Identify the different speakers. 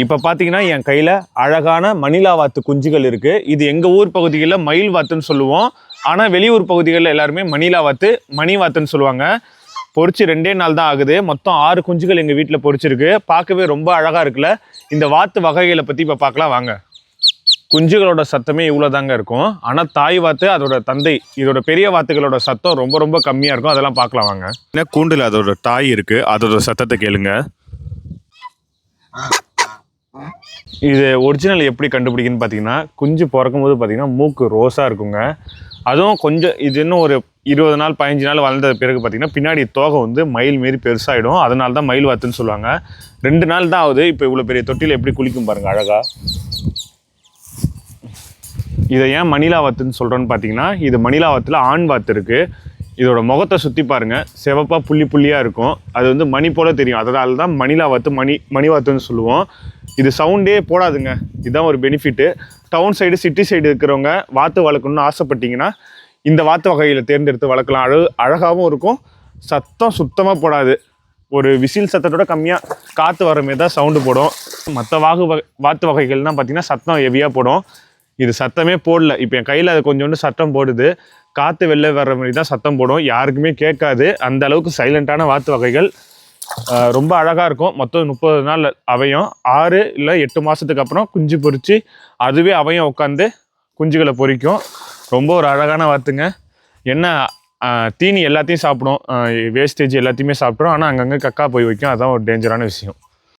Speaker 1: இப்போ பார்த்தீங்கன்னா என் கையில் அழகான மணிலா வாத்து குஞ்சுகள் இருக்குது. இது எங்கள் ஊர் பகுதிகளில் மயில் வாத்துன்னு சொல்லுவோம். ஆனால் வெளியூர் பகுதிகளில் எல்லாருமே மணிலா வாத்து, மணி வாத்துன்னு சொல்லுவாங்க. பொறிச்சு 2 நாள் தான் ஆகுது. மொத்தம் 6 குஞ்சுகள் எங்கள் வீட்டில் பொறிச்சிருக்கு. பார்க்கவே ரொம்ப அழகாக இருக்குல்ல. இந்த வாத்து வகைகளை பற்றி இப்போ பார்க்கலாம் வாங்க. குஞ்சுகளோட சத்தமே இவ்வளோ தாங்க இருக்கும். ஆனால் தாய் வாத்து அதோட தந்தை இதோட பெரிய வாத்துகளோட சத்தம் ரொம்ப ரொம்ப கம்மியாக இருக்கும். அதெல்லாம் பார்க்கலாம் வாங்க. என்ன கூண்டில் அதோட தாய் இருக்குது, அதோட சத்தத்தை கேளுங்க. இது ஒரிஜினல் எப்படி கண்டுபிடிக்குன்னு பார்த்தீங்கன்னா, குஞ்சு பிறக்கும் போது பார்த்தீங்கன்னா மூக்கு ரோஸாக இருக்குங்க. அதுவும் கொஞ்சம் இது இன்னும் ஒரு 20 நாள் 15 நாள் வளர்ந்த பிறகு பார்த்தீங்கன்னா பின்னாடி தோகை வந்து மயில் மாரி பெருசாகிடும். அதனால தான் மயில் வாத்துன்னு சொல்லுவாங்க. 2 நாள் தான் ஆகுது. இப்போ இவ்வளோ பெரிய தொட்டியில் எப்படி குளிக்கும் பாருங்கள் அழகா. இதை ஏன் மணிலா வாத்துன்னு சொல்கிறோன்னு பார்த்தீங்கன்னா, இது மணிலா வாத்தில் ஆண் வாத்து இருக்குது. இதோட முகத்தை சுற்றி பாருங்கள், சிவப்பாக புள்ளி புள்ளியாக இருக்கும். அது வந்து மணி போல் தெரியும். அதனால தான் மணிலா வாத்து மணி வாத்துன்னு சொல்லுவோம். இது சவுண்டே போடாதுங்க. இதுதான் ஒரு benefit. Town side city side இருக்கிறவங்க வாத்து வளர்க்கணுன்னு ஆசைப்பட்டீங்கன்னா இந்த வாத்து வகையில் தேர்ந்தெடுத்து வளர்க்கலாம். அழகாகவும் இருக்கும். சத்தம் சுத்தமாக போடாது. ஒரு விசில் சத்தத்தோட கம்மியாக காற்று வர மாரி தான் சவுண்டு போடும். மற்ற வாத்து வகைகள்னால் பார்த்திங்கன்னா சத்தம் ஹெவியாக போடும். இது சத்தமே போடல. இப்போ என் கையில் அது கொஞ்சோண்டு சத்தம் போடுது. காற்று வெளில வர்ற மாதிரி தான் சத்தம் போடும். யாருக்குமே கேட்காது. அந்த அளவுக்கு சைலண்ட்டான வாத்து வகைகள். ரொம்ப அழகாக இருக்கும். மொத்தம் 30 நாள் அவையும் 6 இல்லை 8 மாதத்துக்கு அப்புறம் குஞ்சு பொறிச்சு அதுவே அவையும் உட்காந்து குஞ்சுகளை பொறிக்கும். ரொம்ப ஒரு அழகான வாத்துங்க. என்ன தீனி எல்லாத்தையும் சாப்பிடும், வேஸ்டேஜ் எல்லாத்தையுமே சாப்பிட்றோம். ஆனால் அங்கங்கே கக்கா போய் வைக்கும். அதுதான் ஒரு டேஞ்சரான விஷயம்.